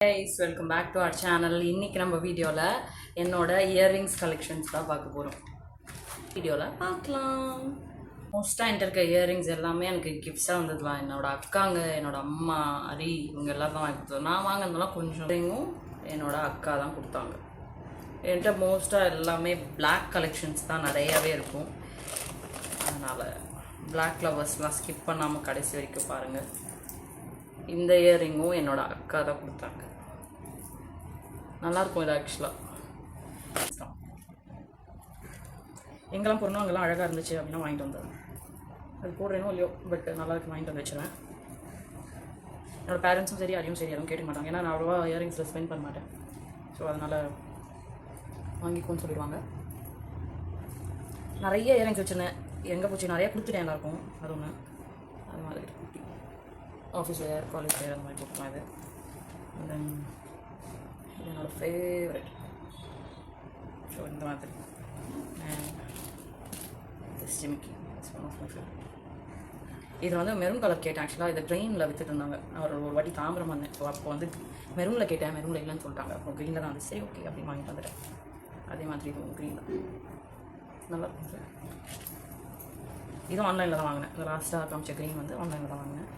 guys, welcome back to our channel. இன்னைக்கு நம்ம வீடியோல என்னோட இயரிங்ஸ் கலெக்ஷன்ஸ் தான் பார்க்க போறோம். வீடியோல பார்க்கலாம். மோஸ்டா என்கிட்ட இருக்க இயரிங்ஸ் எல்லாமே எனக்கு கிஃப்ட்ஸா வந்ததுலாம். என்னோட அக்காங்க, என்னோட அம்மா, அரி இவங்க எல்லாம் தான் வாங்கி கொடுத்தாங்க. நான் வாங்கினதெல்லாம் கொஞ்சம் என்னோட அக்கா தான் கொடுத்தாங்க. என்கிட்ட மோஸ்டா எல்லாமே பிளாக் கலெக்ஷன்ஸ் தான் நிறையவே இருக்கும். அதனால பிளாக் லவர்ஸ்லாம் ஸ்கிப் பண்ணாமல் கடைசி வரைக்கும் பாருங்கள். இந்த இயரிங்கும் என்னோட அக்கா தான் கொடுத்தாங்க. நல்லாயிருக்கும் இது ஆக்சுவலாக. எங்கெல்லாம் போடணும் அங்கெல்லாம் அழகாக இருந்துச்சு அப்படின்னா வாங்கிட்டு வந்தேன். அது போடுறேனோ இல்லையோ, பட் நல்லா இருக்கு, வாங்கிட்டு வந்து வச்சுருவேன். என்னோடய பேரண்ட்ஸும் சரி அதையும் சரி எதுவும் கேட்க மாட்டாங்க. ஏன்னா நான் அவ்வளோவா இயரிங்ஸில் ஸ்பெண்ட் பண்ண மாட்டேன். ஸோ அதனால் வாங்கிக்கோன்னு சொல்லிடுவாங்க. நிறைய இயரிங்ஸ் வச்சுருந்தேன். எங்கே போச்சு நிறையா கொடுத்துட்டேன் எல்லாருக்கும். அது ஒன்று அது மாதிரி ஆஃபீஸ் வேர், காலேஜ் வேர் அந்த மாதிரி கொடுக்கலாம். இது தென் இது என்னோடய ஃபேவரட். ஸோ இந்த மாதிரி ஜிமிக்கி it's one of my favourite. இது வந்து மெரூன் கலர் கேட்டேன். ஆக்சுவலாக இதை ட்ரெயினில் விற்றுட்டு இருந்தாங்க. அவர் ஒரு வாட்டி தாம்பரம் வந்தேன். ஸோ அப்போ வந்து மெரூனில் கேட்டேன், மெரூனில் இல்லைன்னு சொல்லிட்டாங்க. அப்புறம் க்ரீனில் தான் வந்து சரி ஓகே அப்படின்னு வாங்கிட்டு வந்துட்டேன். அதே மாதிரி இதுவும் க்ரீன் தான் நல்லா இருக்கும் சார். இதுவும் ஆன்லைனில் தான் வாங்கினேன். இந்த லாஸ்ட்டாக காமிச்ச க்ரீன் வந்து ஆன்லைனில் தான் வாங்கினேன்.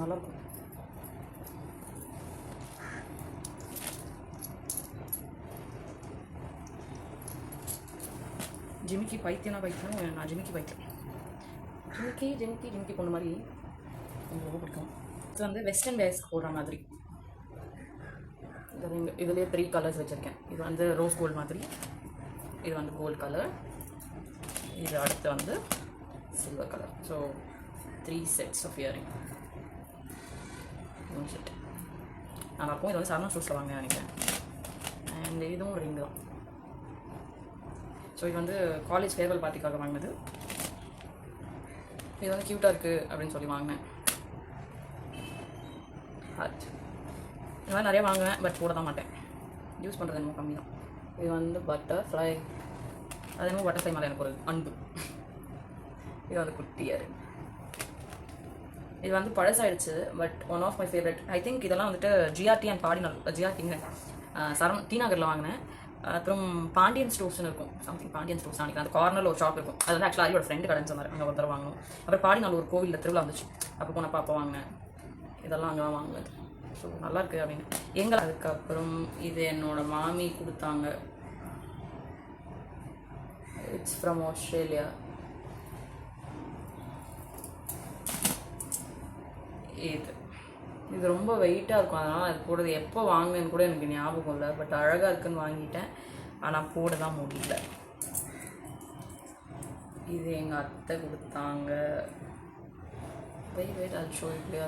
நல்லாயிருக்கும். ஜிமிக்கி பைத்தியம்னா பைத்தியம். நான் ஜிமிக்கி பைத்தியம். ஜிமிக்கி போன மாதிரி எனக்கு ரொம்ப பிடிக்கும். இது வந்து வெஸ்டர்ன் வேர்ஸ்க்கு போடுற மாதிரி. இதுலேயே 3 கலர்ஸ் வச்சுருக்கேன். இது வந்து ரோஸ் கோல்டு மாதிரி, இது வந்து கோல்டு கலர், இது அடுத்து வந்து silver colour. So 3 sets of earring. Set நல்லாயிருக்கும். இது வந்து சரணா ஸ்டோர்ஸில் வாங்க நினைக்கிறேன். அண்ட் இதுவும் ஒரு ரிங்கு தான். ஸோ இது வந்து காலேஜ் ஃபேர்வெல் பார்ட்டிக்காக வாங்கினது. இது வந்து க்யூட்டாக இருக்குது அப்படின்னு சொல்லி வாங்கினேன். இந்த மாதிரி நிறையா வாங்குவேன், பட் போட தான் மாட்டேன். யூஸ் பண்ணுறது என்னமோ கம்மி தான். இது வந்து பட்டர்ஃப்ளை. அது என்னமோ பட்டர்ஃப்ளை மேலே எனக்கு ஒரு அன்பு. இது வந்து குட்டியாரு. இது வந்து பழசாயிடுச்சு, but one of my favourite. I think இதெல்லாம் வந்துட்டு ஜிஆர்டி அண்ட் ஜிஆர்டிங்க டி நகரில் வாங்கினேன். அப்புறம் பாண்டியன் ஸ்டோர்ஸ்னு இருக்கும், சம்திங் பாண்டியன் ஸ்டோர்ஸ் நினைக்கிறேன். அந்த கார்னரில் ஒரு ஷாப் இருக்கும். அது வந்து ஆக்சுவலாக அரியோட ஃப்ரெண்டு கடைன்னு சொன்னார். அங்கே ஒருத்தர் வாங்கணும். அப்புறம் பாடினால ஒரு கோவிலில் திருவிழா வந்துச்சு. அப்போ போனப்போ அப்போ வாங்கினேன். இதெல்லாம் அங்கே தான் வாங்கினது. ஸோ நல்லாயிருக்கு அப்படின்னு எங்கே. அதுக்கப்புறம் இது என்னோட மாமி கொடுத்தாங்க. It's from Australia. இது ரொம்ப வெயிட்டாக இருக்கும். அதனால் அது போடுறது எப்போ வாங்கினேன்னு கூட எனக்கு ஞாபகம் இல்லை. பட் அழகாக இருக்குன்னு வாங்கிட்டேன். ஆனால் போட தான் முடியல. இது எங்கள் அத்தை கொடுத்தாங்க. வெயிட் அது ஷோ இப்படியா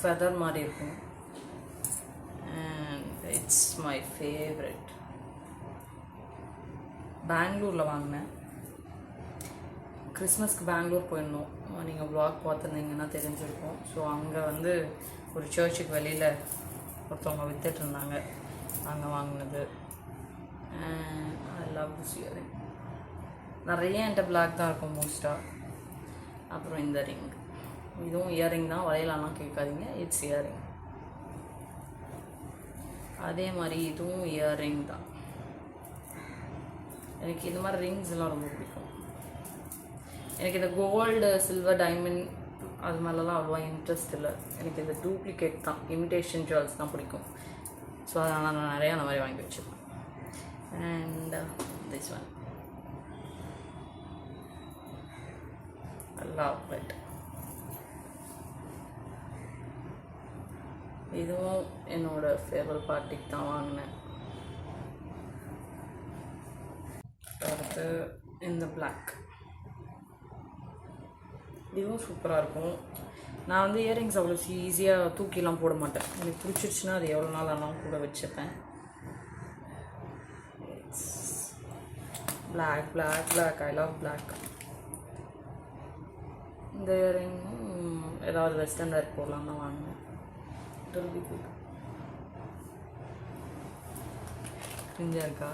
ஃபெதர் மாதிரி இருக்கும். And it's my favourite. பெங்களூரில் வாங்கினேன். கிறிஸ்மஸ்க்கு பெங்களூர் போயிருந்தோம். நீங்கள் வ்ளாக் பார்த்துருந்தீங்கன்னா தெரிஞ்சிருக்கும். ஸோ அங்கே வந்து ஒரு சர்ச்சுக்கு வெளியில் ஒருத்தவங்க விற்றுட்டு இருந்தாங்க. அங்கே வாங்கினது. I love this earring. நிறைய என்கிட்ட பிளாக் தான் இருக்கும் மோஸ்ட்டாக. அப்புறம் இந்த ரிங், இதுவும் இயரிங் தான். வளையலாம் கேட்காதீங்க, இட்ஸ் இயரிங். அதே மாதிரி இதுவும் இயரிங் தான். எனக்கு இது மாதிரி ரிங்ஸ் எல்லாம் ரொம்ப பிடிக்கும். எனக்கு இந்த கோல்டு, சில்வர், டைமண்ட் அது மாதிரிலாம் அவ்வளோவா இன்ட்ரெஸ்ட் இல்லை. எனக்கு இந்த டூப்ளிகேட் தான், இமிடேஷன் ஜுவல்ஸ் தான் பிடிக்கும். ஸோ அதனால் நான் நிறையா அந்த மாதிரி வாங்கி வச்சுப்பேன். And this one I love it. இதுவும் என்னோடய ஃபேவரட் பார்ட்டிக்கு தான் வாங்கினேன். அடுத்து இந்த பிளாக், இதுவும் சூப்பராக இருக்கும். நான் வந்து இயரிங்ஸ் அவ்வளோ ஈஸியாக தூக்கிலாம் போட மாட்டேன். எனக்கு பிடிச்சிருச்சுன்னா அது எவ்வளோ நாள் ஆனாலும் கூட வச்சுப்பேன். Black black black I love black. இந்த இயரிங்கும் ஏதாவது வெஸ்டர்ன் வேர் போடலாம் தான் வாங்கினேன். It will be good. கிரிஞ்சாக இருக்கா?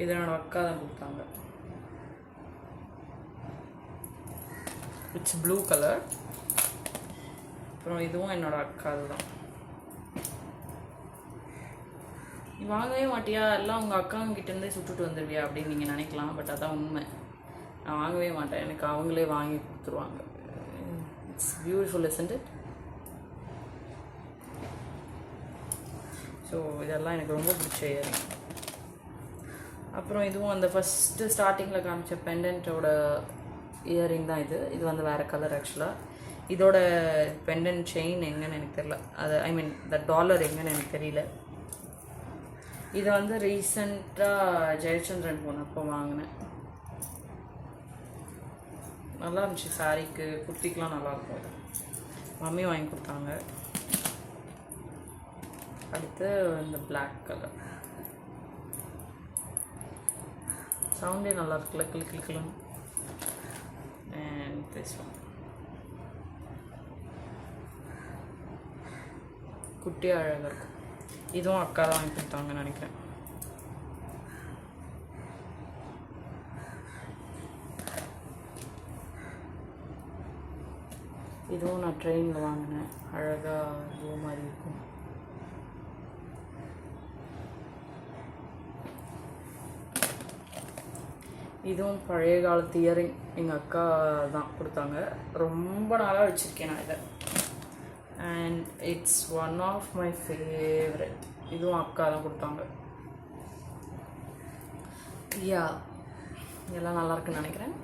இது என்னோட அக்கா தான் கொடுத்தாங்க. It's blue colour. அப்புறம் இதுவும் என்னோட அக்கா தான். நீ வாங்கவே மாட்டியா, எல்லாம் உங்கள் அக்காங்கிட்டேருந்தே சுட்டுட்டு வந்துடுவியா அப்படின்னு நீங்கள் நினைக்கலாம். பட் அதான் உண்மை, நான் வாங்கவே மாட்டேன், எனக்கு அவங்களே வாங்கி கொடுத்துருவாங்க. It's beautiful isn't it? So இதெல்லாம் எனக்கு ரொம்ப பிடிச்ச இயரிங். அப்புறம் இதுவும் அந்த ஃபஸ்ட்டு ஸ்டார்டிங்கில் காமிச்ச பெண்டன்ட்டோட இயரிங் தான் இது. இது வந்து வேறு கலர் ஆக்சுவலாக. இதோட பெண்டன்ட் செயின் எங்கன்னு எனக்கு தெரியல, அது ஐ மீன் த டாலர் எங்கன்னு எனக்கு தெரியல. இதை வந்து ரீசெண்டாக ஜெயச்சந்திரன் போனப்போ வாங்கினேன். நல்லா இருந்துச்சு, சாரீக்கு குர்த்திக்கெலாம் நல்லாயிருக்கும். இது மம்மி வாங்கி கொடுத்தாங்க. அடுத்து இந்த பிளாக் கலர் சவுண்டே நல்லா இருக்குல்ல, கிளு கிளு கிளுன்னு. அண்ட் திஸ் ஒன் குட்டி அழகாக இருக்கும். இதுவும் அக்கா தான் வாங்கி கொடுத்தாங்கன்னு நினைக்கிறேன். இதுவும் நான் ட்ரெயினில் வாங்கினேன், அழகாக இது மாதிரி இருக்கும். இதுவும் பழைய காலத்து இயரிங், எங்கள் அக்கா தான் கொடுத்தாங்க. ரொம்ப நாளாக வச்சுருக்கேன் நான் இதை. And it's one of my favourite. இதுவும் அக்கா தான் கொடுத்தாங்க. யா, இதெல்லாம் நல்லாயிருக்குன்னு நினைக்கிறேன்.